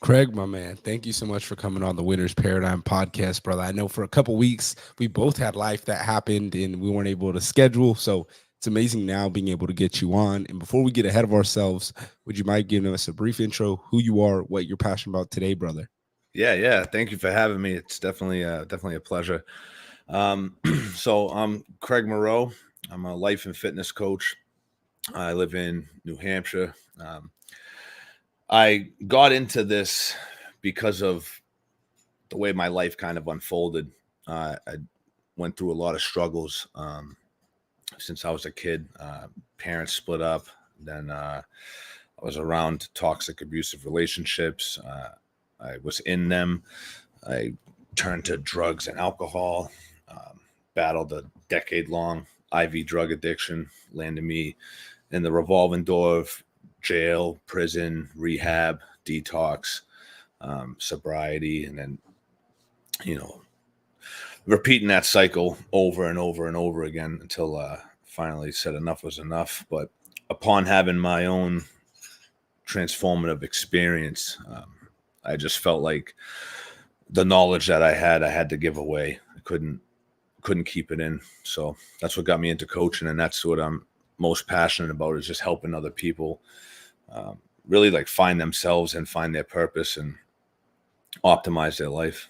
Craig, my man, thank you so much for coming on the Winners Paradigm podcast, brother. I know for a couple weeks we both had life that happened and we weren't able to schedule. So it's amazing now being able to get you on. And before we get ahead of ourselves, would you mind giving us a brief intro, who you are, what you're passionate about today, brother? Yeah. Thank you for having me. It's definitely a pleasure. Um, so I'm Craig Moreau. I'm a life and fitness coach. I live in New Hampshire. I got into this because of the way my life kind of unfolded. I went through a lot of struggles since I was a kid. Parents split up. Then I was around toxic, abusive relationships. I was in them. I turned to drugs and alcohol. Battled a decade-long IV drug addiction, landed me in the revolving door of jail, prison, rehab, detox, sobriety, and then you know repeating that cycle over and over and over again until finally said enough was enough. But upon having my own transformative experience, I just felt like the knowledge that I had to give away. I couldn't keep it in. So that's what got me into coaching, and that's what I'm most passionate about, is just helping other people really like find themselves and find their purpose and optimize their life.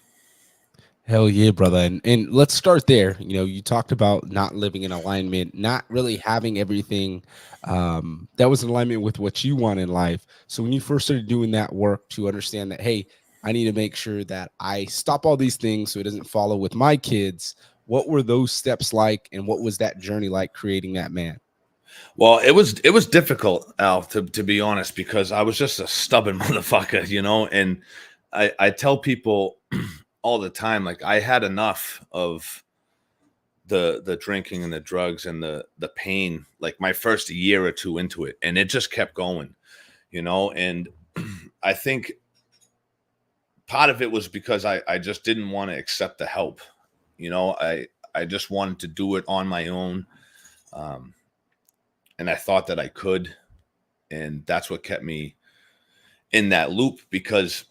Hell yeah, brother. And let's start there. You talked about not living in alignment, not really having everything that was in alignment with what you want in life. So when you first started doing that work to understand that, hey, I need to make sure that I stop all these things so it doesn't follow with my kids. What were those steps like, and what was that journey like creating that man? Well, it was difficult, Al, to be honest, because I was just a stubborn motherfucker, and I tell people all the time, like, I had enough of the drinking and the drugs and the pain, like my first year or two into it, and it just kept going, and I think part of it was because I just didn't want to accept the help. I just wanted to do it on my own. Um, and I thought that I could, and that's what kept me in that loop, because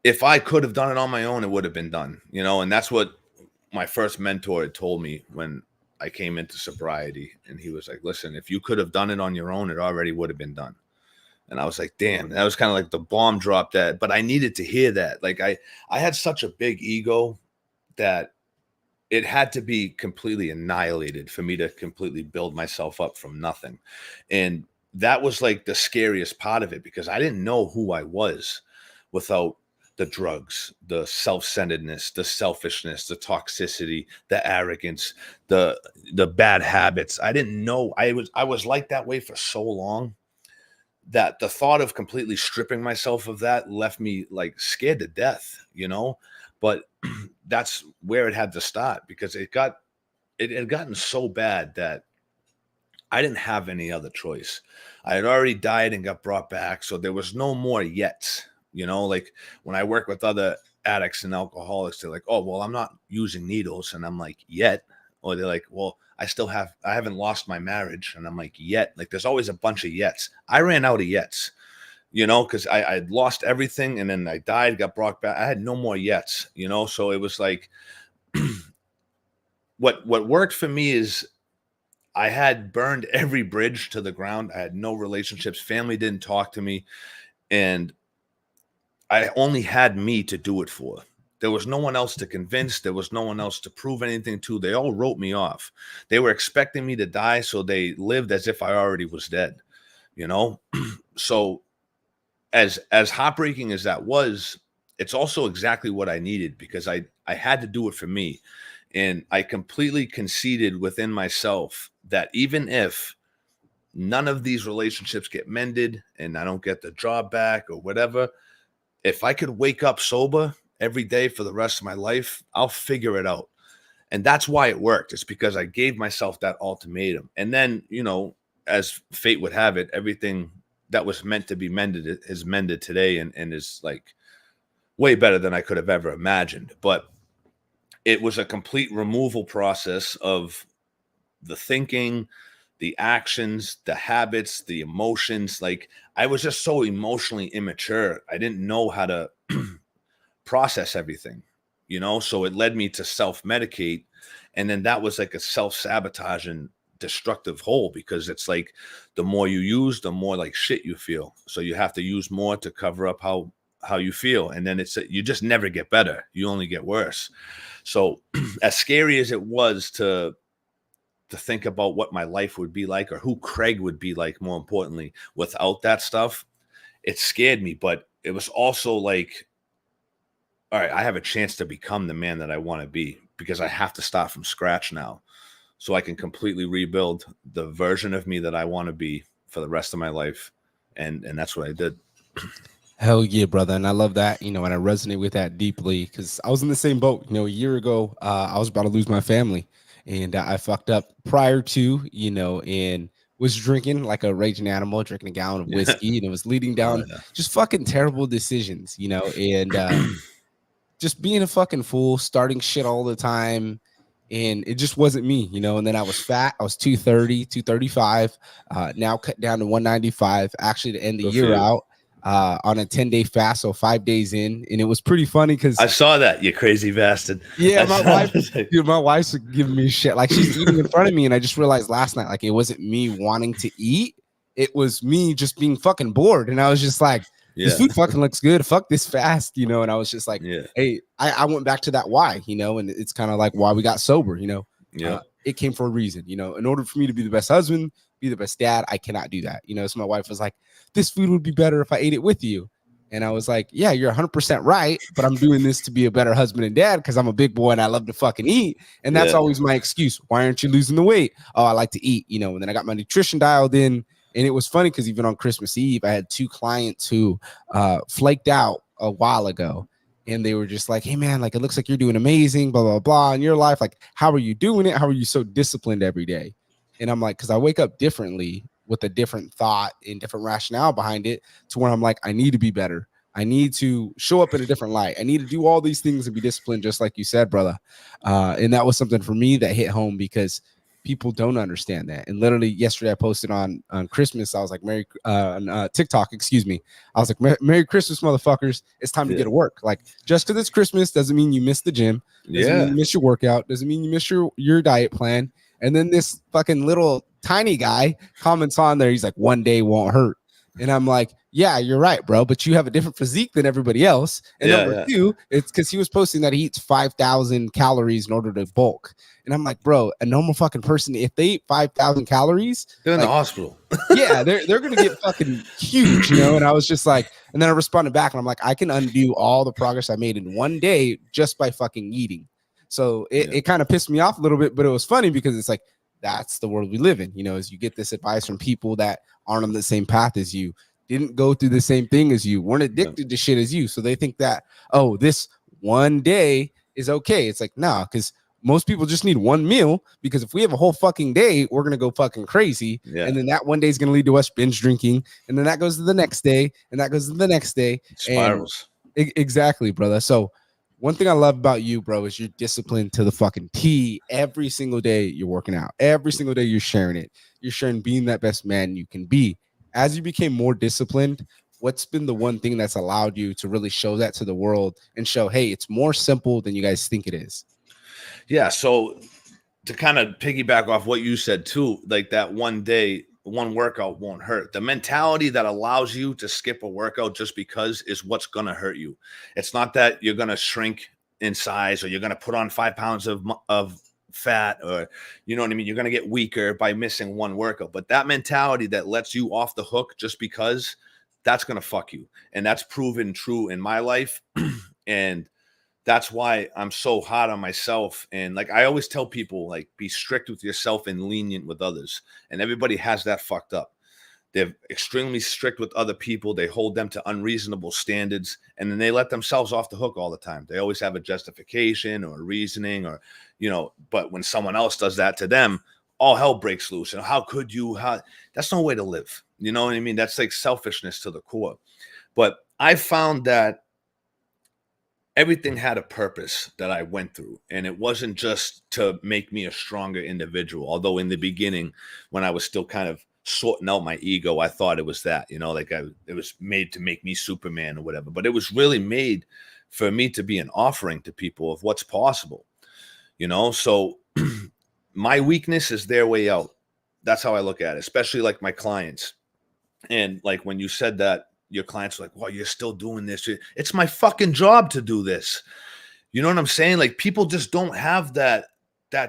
if I could have done it on my own, it would have been done, and that's what my first mentor had told me when I came into sobriety. And he was like, listen, if you could have done it on your own, it already would have been done. And I was like, damn, that was kind of like the bomb drop, that, but I needed to hear that. Like I had such a big ego that it had to be completely annihilated for me to completely build myself up from nothing. And that was like the scariest part of it, because I didn't know who I was without the drugs, the self-centeredness, the selfishness, the toxicity, the arrogance, the bad habits. I didn't know. I was like that way for so long that the thought of completely stripping myself of that left me like scared to death. But that's where it had to start, because it had gotten so bad that I didn't have any other choice. I had already died and got brought back, so there was no more yet. Like when I work with other addicts and alcoholics, they're like, "Oh, well, I'm not using needles," and I'm like, "Yet." Or they're like, "Well, I haven't lost my marriage," and I'm like, "Yet." Like there's always a bunch of yets. I ran out of yets, because I'd lost everything, and then I died, got brought back. I had no more yets. So it was like, what worked for me is I had burned every bridge to the ground. I had no relationships. Family didn't talk to me. And I only had me to do it for. There was no one else to convince. There was no one else to prove anything to. They all wrote me off. They were expecting me to die, so they lived as if I already was dead, you know? So as heartbreaking as that was, it's also exactly what I needed, because I had to do it for me. And I completely conceded within myself that even if none of these relationships get mended and I don't get the job back or whatever, if I could wake up sober every day for the rest of my life, I'll figure it out. And that's why it worked. It's because I gave myself that ultimatum. And then, as fate would have it, everything that was meant to be mended is mended today, and is like way better than I could have ever imagined. But it was a complete removal process of the thinking, the actions, the habits, the emotions. Like I was just so emotionally immature. I didn't know how to process everything, so it led me to self-medicate. And then that was like a self-sabotage and destructive hole, because it's like the more you use, the more like shit you feel. So you have to use more to cover up how you feel. And then you just never get better. You only get worse. So as scary as it was to think about what my life would be like, or who Craig would be like, more importantly, without that stuff, it scared me. But it was also like, all right, I have a chance to become the man that I want to be, because I have to start from scratch now, so I can completely rebuild the version of me that I want to be for the rest of my life. And that's what I did. Hell yeah, brother. And I love that, and I resonate with that deeply because I was in the same boat. A year ago, I was about to lose my family and I fucked up prior to, and was drinking like a raging animal, drinking a gallon of Yeah. whiskey, and it was leading Oh down just fucking terrible decisions, and yeah. just being a fucking fool, starting shit all the time. And it just wasn't me, And then I was fat. I was 230, 235, now cut down to 195, actually to end the Good for year you. out on a 10-day fast. So 5 days in. And it was pretty funny I because, saw that, you crazy bastard. yeah, I my saw wife, that. dude, my wife's giving me shit. Like she's eating in front of me. And I just realized last night, like it wasn't me wanting to eat. It was me just being fucking bored. And I was just like, this Yeah. food fucking looks good. Fuck this fast, And I was just like, Yeah. hey, I went back to that why, and it's kind of like why we got sober, Yep. it came for a reason, in order for me to be the best husband, be the best dad, I cannot do that, So my wife was like, this food would be better if I ate it with you. And I was like, yeah, you're 100% right, but I'm doing this to be a better husband and dad because I'm a big boy and I love to fucking eat. And that's Yeah. always my excuse. Why aren't you losing the weight? Oh, I like to eat, And then I got my nutrition dialed in. And it was funny because even on Christmas Eve, I had 2 clients who flaked out a while ago. And they were just like, hey, man, like, it looks like you're doing amazing, blah, blah, blah, in your life. Like, how are you doing it? How are you so disciplined every day? And I'm like, because I wake up differently with a different thought and different rationale behind it, to where I'm like, I need to be better. I need to show up in a different light. I need to do all these things and be disciplined, just like you said, brother. And that was something for me that hit home because people don't understand that. And literally yesterday I posted on Christmas, I was like, on TikTok, excuse me. I was like, Merry Christmas, motherfuckers. It's time to Yeah. get to work. Like, just because it's Christmas doesn't mean you miss the gym. Doesn't mean Yeah. you miss your workout. Doesn't mean you miss your diet plan. And then this fucking little tiny guy comments on there. He's like, one day won't hurt. And I'm like, yeah, you're right, bro. But you have a different physique than everybody else. And Yeah. number Yeah. two, it's because he was posting that he eats 5,000 calories in order to bulk. And I'm like, bro, a normal fucking person, if they eat 5,000 calories, They're in the like, hospital. yeah, they're gonna get fucking huge, And I was just like, and then I responded back, and I'm like, I can undo all the progress I made in one day just by fucking eating. So Yeah. it kind of pissed me off a little bit, but it was funny because it's like that's the world we live in, as you get this advice from people that aren't on the same path as you, didn't go through the same thing as you, weren't Yeah. addicted to shit as you. So they think that, oh, this one day is okay. It's like, nah, because most people just need one meal, because if we have a whole fucking day, we're gonna go fucking crazy. Yeah. And then that one day is gonna lead to us binge drinking, and then that goes to the next day, and that goes to the next day. It And spirals. exactly, brother. So one thing I love about you, bro, is you're disciplined to the fucking T. Every single day you're working out. Every single day you're sharing it. You're sharing being that best man you can be. As you became more disciplined, what's been the one thing that's allowed you to really show that to the world and show, hey, it's more simple than you guys think it is? Yeah. So to kind of piggyback off what you said too, like that one day, one workout won't hurt. The mentality that allows you to skip a workout just because is what's going to hurt you. It's not that you're going to shrink in size, or you're going to put on 5 pounds of fat, or, you know what I mean? You're going to get weaker by missing one workout. But that mentality that lets you off the hook just because, that's going to fuck you. And that's proven true in my life. And that's why I'm so hard on myself. And like I always tell people, like, be strict with yourself and lenient with others. And everybody has that fucked up. They're extremely strict with other people. They hold them to unreasonable standards, and then they let themselves off the hook all the time. They always have a justification or a reasoning, or, but when someone else does that to them, all hell breaks loose. And how could you? That's no way to live. You know what I mean? That's like selfishness to the core. But I found that everything had a purpose that I went through. And it wasn't just to make me a stronger individual. Although in the beginning, when I was still kind of sorting out my ego, I thought it was that, you know, like it was made to make me Superman or whatever. But it was really made for me to be an offering to people of what's possible, you know? So my weakness is their way out. That's how I look at it, especially like my clients. And like when you said that, your clients are like, well, you're still doing this. It's my fucking job to do this. You know what I'm saying? Like people just don't have that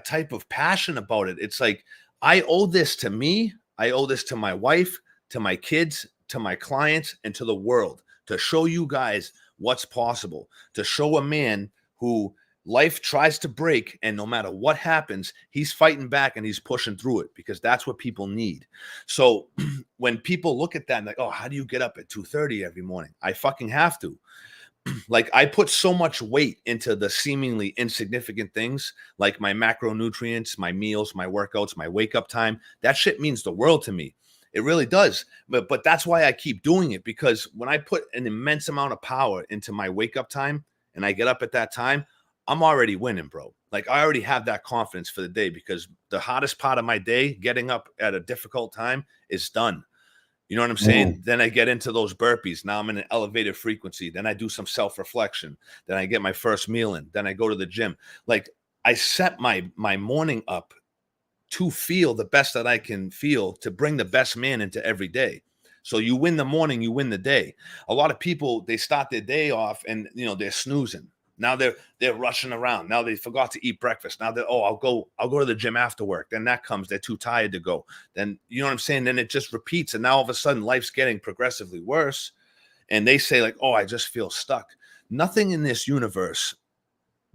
type of passion about it. It's like, I owe this to me. I owe this to my wife, to my kids, to my clients, and to the world to show you guys what's possible, to show a man who life tries to break, and no matter what happens, he's fighting back and he's pushing through it, because that's what people need. So when people look at that and like, oh, how do you get up at 2:30 every morning? I fucking have to. Like I put so much weight into the seemingly insignificant things, like my macronutrients, my meals, my workouts, my wake up time. That shit means the world to me. It really does. But that's why I keep doing it, because when I put an immense amount of power into my wake up time and I get up at that time, I'm already winning, bro. Like I already have that confidence for the day, because the hardest part of my day, getting up at a difficult time, is done. You know what I'm saying? Then I get into those burpees. Now I'm in an elevated frequency. Then I do some self-reflection. Then I get my first meal in. Then I go to the gym. Like I set my morning up to feel the best that I can feel, to bring the best man into every day. So you win the morning, you win the day. A lot of people, they start their day off and, you know, they're snoozing. Now they're rushing around. Now they forgot to eat breakfast. Now they're, I'll go to the gym after work. Then that comes, they're too tired to go. Then, you know what I'm saying? Then it just repeats. And now all of a sudden life's getting progressively worse. And they say like, oh, I just feel stuck. Nothing in this universe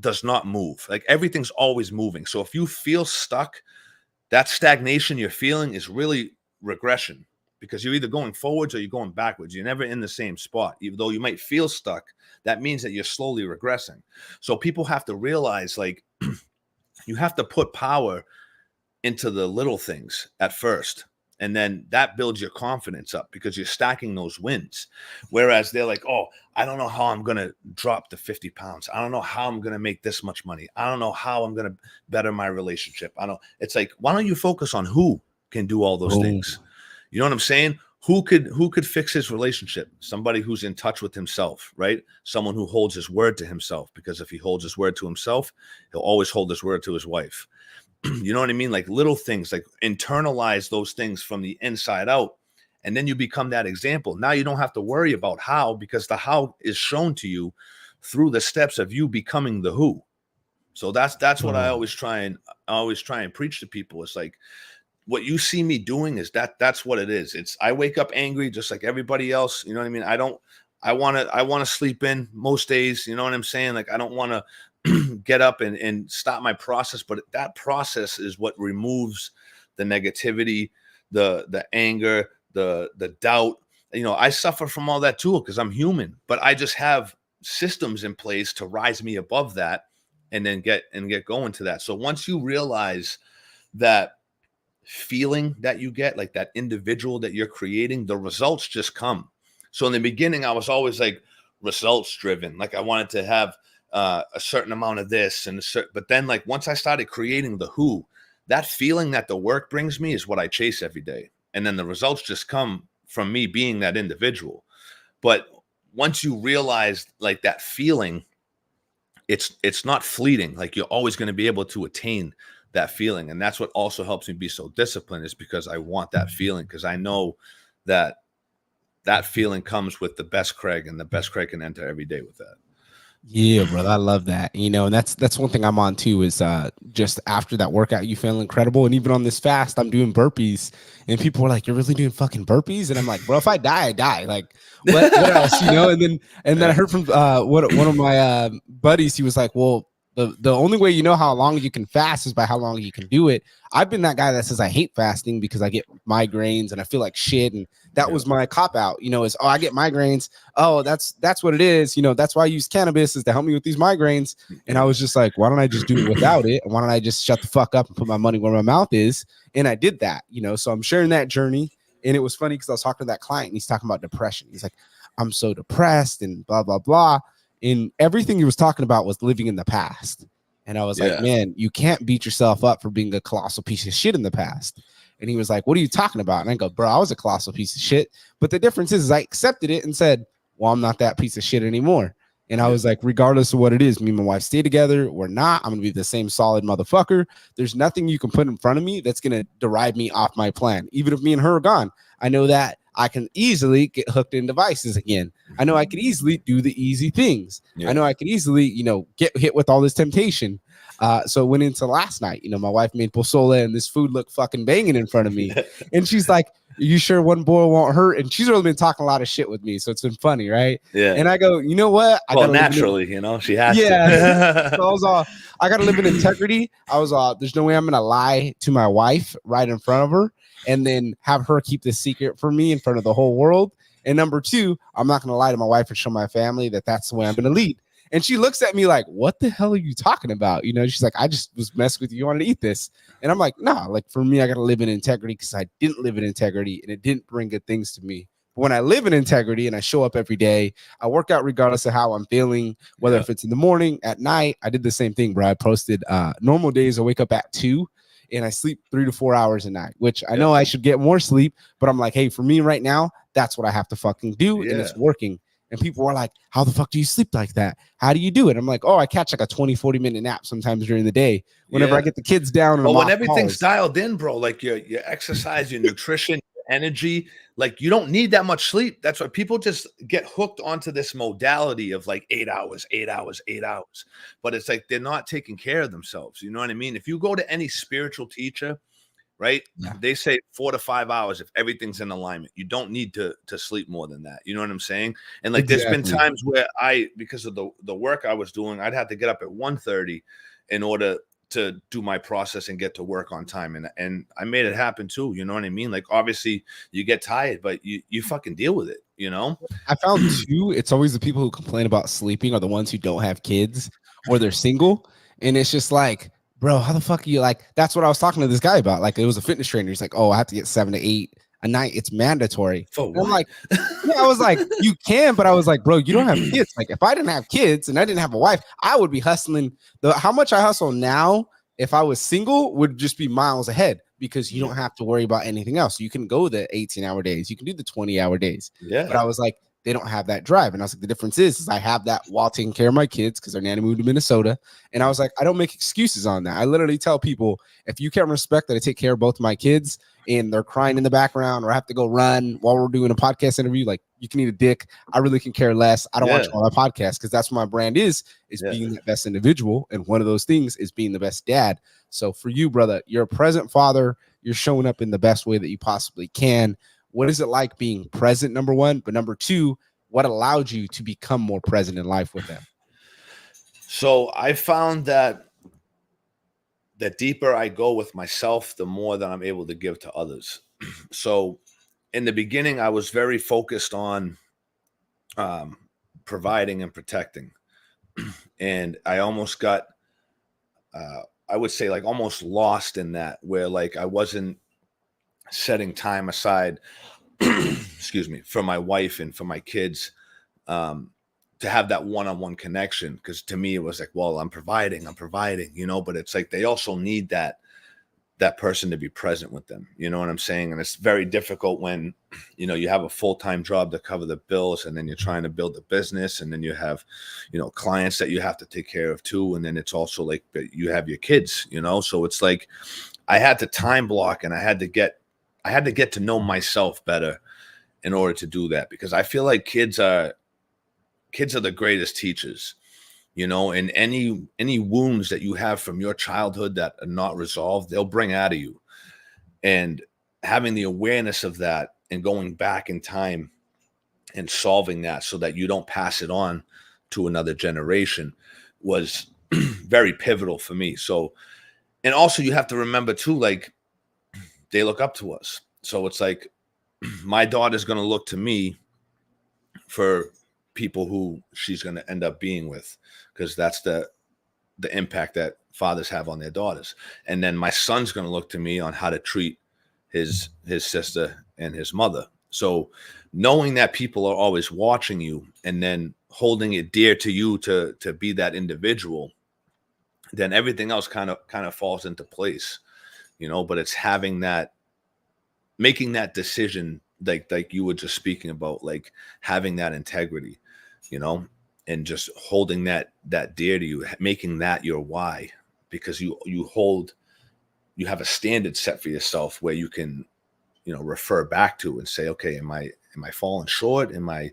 does not move. Like everything's always moving. So if you feel stuck, that stagnation you're feeling is really regression, because you're either going forwards or you're going backwards. You're never in the same spot. Even though you might feel stuck, that means that you're slowly regressing. So people have to realize, like, you have to put power into the little things at first. And then that builds your confidence up, because you're stacking those wins. Whereas they're like, oh, I don't know how I'm going to drop to 50 pounds. I don't know how I'm going to make this much money. I don't know how I'm going to better my relationship. It's like, why don't you focus on who can do all those things? You know what I'm saying? Who could fix his relationship? Somebody who's in touch with himself, right? Someone who holds his word to himself, because if he holds his word to himself, he'll always hold his word to his wife. You know what I mean? Like little things, like internalize those things from the inside out. And then you become that example. Now you don't have to worry about how, because the how is shown to you through the steps of you becoming the who. So that's what I always try and preach to people. It's like, what you see me doing is that's what it is. It's, I wake up angry just like everybody else. You know what I mean? I want to sleep in most days. You know what I'm saying? Like, I don't want to get up and stop my process, but that process is what removes the negativity, the anger, the doubt. You know, I suffer from all that too, because I'm human, but I just have systems in place to rise me above that and then get going to that. So once you realize that feeling that you get, like that individual that you're creating, the results just come. So in the beginning, I was always like results driven. Like I wanted to have a certain amount of this but then like once I started creating the who, that feeling that the work brings me is what I chase every day. And then the results just come from me being that individual. But once you realize like that feeling, it's not fleeting. Like you're always going to be able to attain that feeling. And that's what also helps me be so disciplined, is because I want that feeling, because I know that that feeling comes with the best Craig, and the best Craig can enter every day with that. Yeah, brother, I love that. You know, and that's one thing I'm on too, is just after that workout, you feel incredible. And even on this fast, I'm doing burpees, and people were like, "You're really doing fucking burpees?" And I'm like, "Bro, if I die, I die. Like, what else?" You know. And then I heard from one of my buddies. He was like, "Well, the only way you know how long you can fast is by how long you can do it." I've been that guy that says I hate fasting because I get migraines and I feel like shit, and that was my cop out. You know, is, oh, I get migraines. Oh, that's what it is. You know, that's why I use cannabis, is to help me with these migraines. And I was just like, why don't I just do it without it? And why don't I just shut the fuck up and put my money where my mouth is? And I did that. You know, so I'm sharing that journey. And it was funny because I was talking to that client, and he's talking about depression. He's like, I'm so depressed and blah blah blah. And everything he was talking about was living in the past. And I was like, Yeah. man, you can't beat yourself up for being a colossal piece of shit in the past. And he was like, what are you talking about? And I go, bro, I was a colossal piece of shit. But the difference is I accepted it and said, well, I'm not that piece of shit anymore. And I Yeah. was like, regardless of what it is, me and my wife stay together. We're not. I'm going to be the same solid motherfucker. There's nothing you can put in front of me that's going to derive me off my plan. Even if me and her are gone, I know that I can easily get hooked in devices again. I know I could easily do the easy things. I Yeah. know I could easily, get hit with all this temptation. So it went into last night. My wife made pozole and this food looked fucking banging in front of me. And she's like, you sure one boil won't hurt? And she's really been talking a lot of shit with me. So it's been funny, right? Yeah. And I go, you know what? I Well, gotta live in it. naturally, she has Yeah. to. So I was I gotta live in integrity. I was there's no way I'm gonna lie to my wife right in front of her and then have her keep this secret from me in front of the whole world. And number two, I'm not gonna lie to my wife and show my family that that's the way I'm gonna lead. And she looks at me like, what the hell are you talking about? She's like, I just was messing with you. You wanted to eat this. And I'm like, nah, like for me, I got to live in integrity because I didn't live in integrity and it didn't bring good things to me. But when I live in integrity and I show up every day, I work out regardless of how I'm feeling, whether Yeah. if it's in the morning, at night. I did the same thing, bro. I posted normal days I wake up at 2 and I sleep 3 to 4 hours a night, which I Yeah. know I should get more sleep, but I'm like, hey, for me right now, that's what I have to fucking do. And Yeah. it's working. And people are like, how the fuck do you sleep like that? How do you do it? I'm like, oh, I catch like a 20, 40-minute nap sometimes during the day whenever I Yeah. get the kids down and But I'm when off everything's calls. dialed in, bro, like your exercise, your nutrition, your energy, like you don't need that much sleep. That's why people just get hooked onto this modality of like 8 hours, 8 hours, 8 hours. But it's like they're not taking care of themselves. You know what I mean? If you go to any spiritual teacher, right? Yeah, They say 4 to 5 hours if everything's in alignment. You don't need to sleep more than that. You know what I'm saying? And like there's been exactly. times where because of the work I was doing, I'd have to get up at 1:30 in order to do my process and get to work on time. And I made it happen too. You know what I mean? Like obviously you get tired, but you fucking deal with it. I found too, it's always the people who complain about sleeping are the ones who don't have kids or they're single. And it's just like, bro, how the fuck are you like? That's what I was talking to this guy about. Like, it was a fitness trainer. He's like, oh, I have to get 7 to 8 a night. It's mandatory. For And I'm what? like, yeah, I was like, you can, but I was like, bro, you don't have kids. Like, if I didn't have kids and I didn't have a wife, I would be hustling. How much I hustle now, if I was single, would just be miles ahead because you don't Yeah. have to worry about anything else. You can go the 18-hour days, you can do the 20-hour days. But Yeah. I was like, they don't have that drive. And I was like, the difference is I have that while taking care of my kids because their nanny moved to Minnesota. And I was like, I don't make excuses on that. I literally tell people, if you can't respect that I take care of both my kids and they're crying in the background or I have to go run while we're doing a podcast interview, like you can eat a dick. I really can care less. I don't want Yeah. you on my podcast because that's what my brand is Yeah. being the best individual. And one of those things is being the best dad. So for you, brother, you're a present father. You're showing up in the best way that you possibly can. What is it like being present, number one? But number two, what allowed you to become more present in life with them? So I found that the deeper I go with myself, the more that I'm able to give to others. So in the beginning, I was very focused on um, providing and protecting. And I almost got, I would say, like almost lost in that, where like I wasn't setting time aside, excuse me, for my wife and for my kids um, to have that one-on-one connection. Because to me, it was like, well, I'm providing, but it's like they also need that person to be present with them. You know what I'm saying? And it's very difficult when, you have a full-time job to cover the bills and then you're trying to build a business and then you have, clients that you have to take care of too. And then it's also like you have your kids, so it's like I had to time block and I had to get to know myself better in order to do that, because I feel like kids are the greatest teachers. And any wounds that you have from your childhood that are not resolved, they'll bring out of you. And having the awareness of that and going back in time and solving that so that you don't pass it on to another generation was very pivotal for me. So, and also you have to remember too, like they look up to us. So it's like my daughter's going to look to me for people who she's going to end up being with, because that's the impact that fathers have on their daughters. And then my son's going to look to me on how to treat his sister and his mother. So knowing that people are always watching you and then holding it dear to you to be that individual, then everything else kind of falls into place, you know. But it's having that, making that decision, like you were just speaking about, like having that integrity, you know, and just holding that dear to you, making that your why, because you have a standard set for yourself where you can, you know, refer back to and say, okay, am I falling short? Am I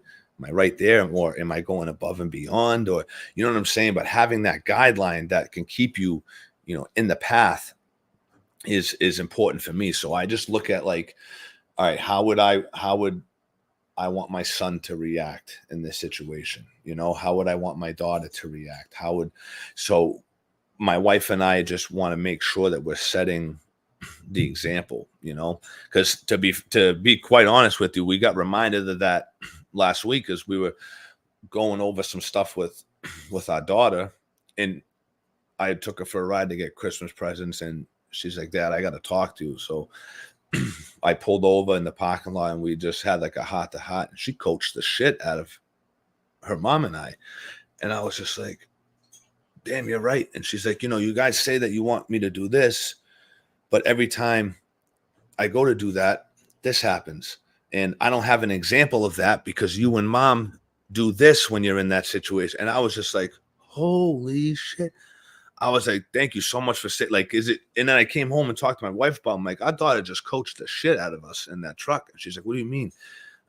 right there, or am I going above and beyond? Or, you know what I'm saying? But having that guideline that can keep you, you know, in the path is important for me. So I just look at, like, all right, how would I want my son to react in this situation? You know, how would I want my daughter to react? So my wife and I just want to make sure that we're setting the example, you know, because to be quite honest with you, we got reminded of that last week as we were going over some stuff with our daughter, and I took her for a ride to get Christmas presents, and she's like, Dad, I got to talk to you. So I pulled over in the parking lot, and we just had like a heart to heart, and she coached the shit out of her mom and I. And I was just like, damn, you're right. And she's like, you know, you guys say that you want me to do this, but every time I go to do that, this happens. And I don't have an example of that because you and mom do this when you're in that situation. And I was just like, holy shit. I was like, thank you so much for saying, like, is it? And then I came home and talked to my wife about it. I'm like, our daughter just coached the shit out of us in that truck. And she's like, what do you mean?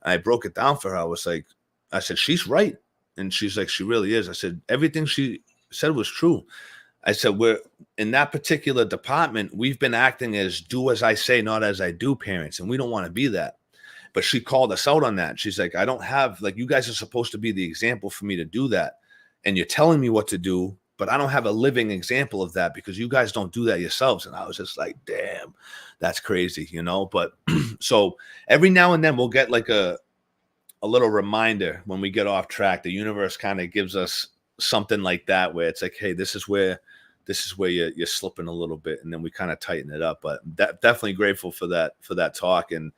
I broke it down for her. I said, she's right. And she's like, she really is. I said, everything she said was true. I said, we're in that particular department, we've been acting as do as I say, not as I do parents. And we don't want to be that. But she called us out on that. She's like, I don't have, like, you guys are supposed to be the example for me to do that. And you're telling me what to do, but I don't have a living example of that because you guys don't do that yourselves. And I was just like, damn, that's crazy, you know? But so every now and then we'll get like a little reminder when we get off track. The universe kind of gives us something like that, where it's like, hey, this is where you're slipping a little bit, and then we kind of tighten it up. But definitely grateful for that talk. And,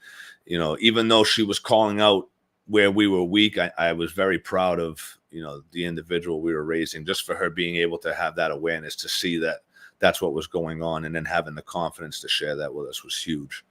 you know, even though she was calling out where we were weak, I was very proud of, you know, the individual we were raising, just for her being able to have that awareness, to see that that's what was going on, and then having the confidence to share that with us was huge.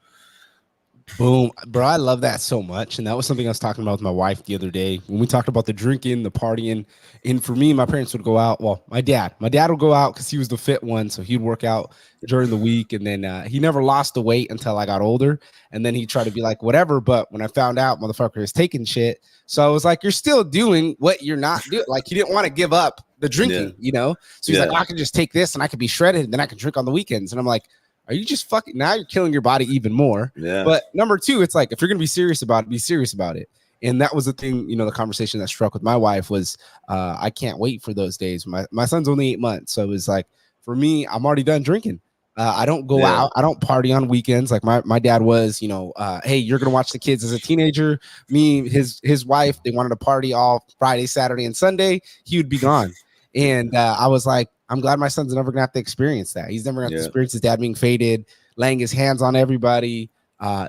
Boom, bro. I love that so much. And that was something I was talking about with my wife the other day when we talked about the drinking, the partying. And for me, my parents would go out. Well, my dad would go out because he was the fit one. So he'd work out during the week. And then he never lost the weight until I got older. And then he tried to be like, whatever. But when I found out motherfucker is taking shit. So I was like, you're still doing what you're not doing. Like, he didn't want to give up the drinking, you know? So he's like, oh, I can just take this and I can be shredded. And then I can drink on the weekends. And I'm like, are you just fucking, now you're killing your body even more. Yeah. But number two, it's like, if you're going to be serious about it, be serious about it. And that was the thing, you know, the conversation that struck with my wife was, I can't wait for those days. My son's only 8 months. So it was like, for me, I'm already done drinking. I don't go out. I don't party on weekends. Like my dad was, you know, hey, you're going to watch the kids as a teenager. Me, his wife, they wanted to party all Friday, Saturday, and Sunday. He would be gone. And I was like, I'm glad my son's never gonna have to experience that. He's never gonna have to experience his dad being faded, laying his hands on everybody,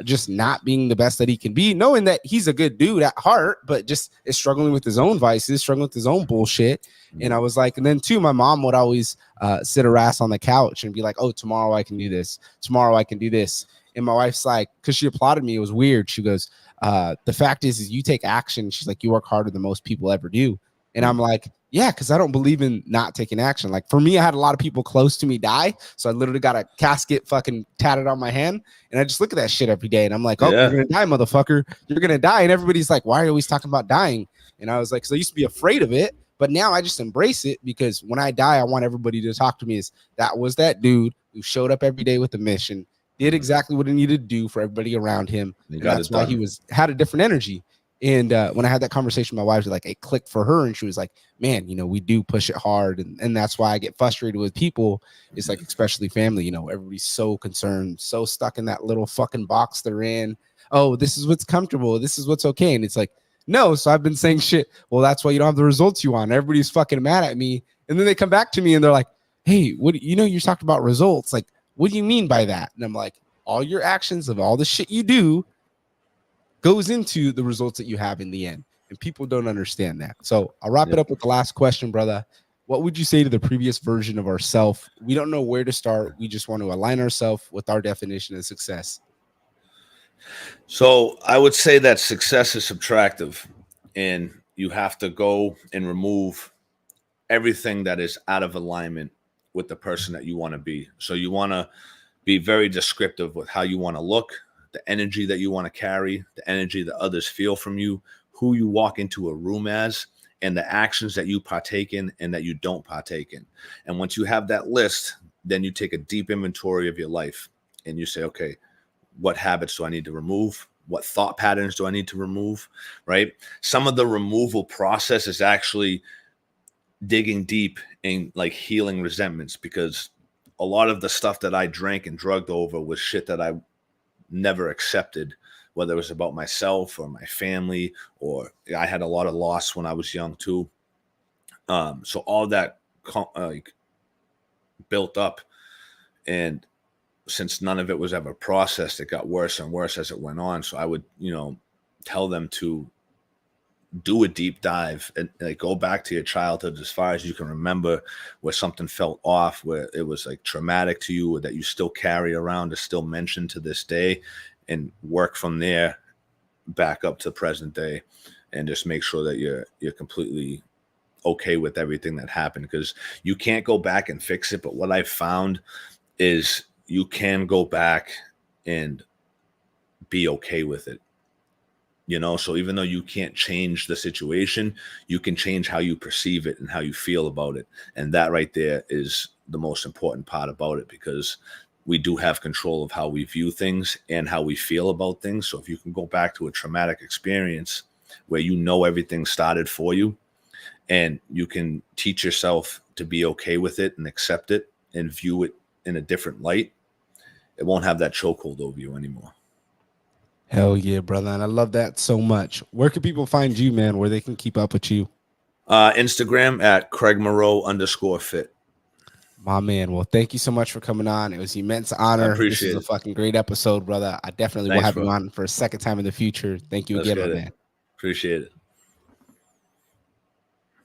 just not being the best that he can be, knowing that he's a good dude at heart, but just is struggling with his own vices, struggling with his own bullshit. And I was like, and then too, my mom would always sit her ass on the couch and be like, oh, tomorrow I can do this. Tomorrow I can do this. And my wife's like, because she applauded me, it was weird. She goes, the fact is you take action. She's like, you work harder than most people ever do. And I'm like, yeah, because I don't believe in not taking action. Like, for me, I had a lot of people close to me die. So I literally got a casket fucking tatted on my hand. And I just look at that shit every day. And I'm like, oh, you're going to die, motherfucker. You're going to die. And everybody's like, why are you always talking about dying? And I was like, because I used to be afraid of it. But now I just embrace it, because when I die, I want everybody to talk to me as that was that dude who showed up every day with a mission, did exactly what he needed to do for everybody around him. And that's why he had a different energy. And when I had that conversation with my wife, like, it clicked for her, and she was like, man, you know, we do push it hard. And that's why I get frustrated with people. It's like, especially family, you know, everybody's so concerned, so stuck in that little fucking box they're in. Oh, this is what's comfortable. This is what's okay. And it's like, no. So I've been saying shit. Well, that's why you don't have the results you want. Everybody's fucking mad at me. And then they come back to me and they're like, hey, what, you know, you talked about results. Like, what do you mean by that? And I'm like, all your actions of all the shit you do goes into the results that you have in the end. and people don't understand that. So I'll wrap it Yep. up with the last question, brother. What would you say to the previous version of ourselves? We don't know where to start. We just want to align ourselves with our definition of success. So I would say that success is subtractive, and you have to go and remove everything that is out of alignment with the person that you want to be. So you want to be very descriptive with how you want to look, the energy that you want to carry, the energy that others feel from you, who you walk into a room as, and the actions that you partake in and that you don't partake in. And once you have that list, then you take a deep inventory of your life and you say, okay, what habits do I need to remove? What thought patterns do I need to remove? Right? Some of the removal process is actually digging deep and like healing resentments, because a lot of the stuff that I drank and drugged over was shit that I never accepted, whether it was about myself or my family, or I had a lot of loss when I was young too. So all that like built up, and since none of it was ever processed, it got worse and worse as it went on. So I would, tell them to do a deep dive and like go back to your childhood as far as you can remember, where something felt off, where it was like traumatic to you, or that you still carry around, is still mentioned to this day, and work from there back up to present day, and just make sure that you're completely okay with everything that happened, because you can't go back and fix it. But what I found is you can go back and be okay with it. So even though you can't change the situation, you can change how you perceive it and how you feel about it. And that right there is the most important part about it, because we do have control of how we view things and how we feel about things. So if you can go back to a traumatic experience where everything started for you, and you can teach yourself to be okay with it and accept it and view it in a different light, it won't have that chokehold over you anymore. Hell yeah, brother. And I love that so much. Where can people find you, man, where they can keep up with you? Instagram at Craig Moreau_fit. My man. Well, thank you so much for coming on. It was an immense I honor. This was appreciate a it. fucking great episode, brother. I definitely will Thanks, have you bro. on for a second time in the future. Thank you Let's again, my get it. man. Appreciate it.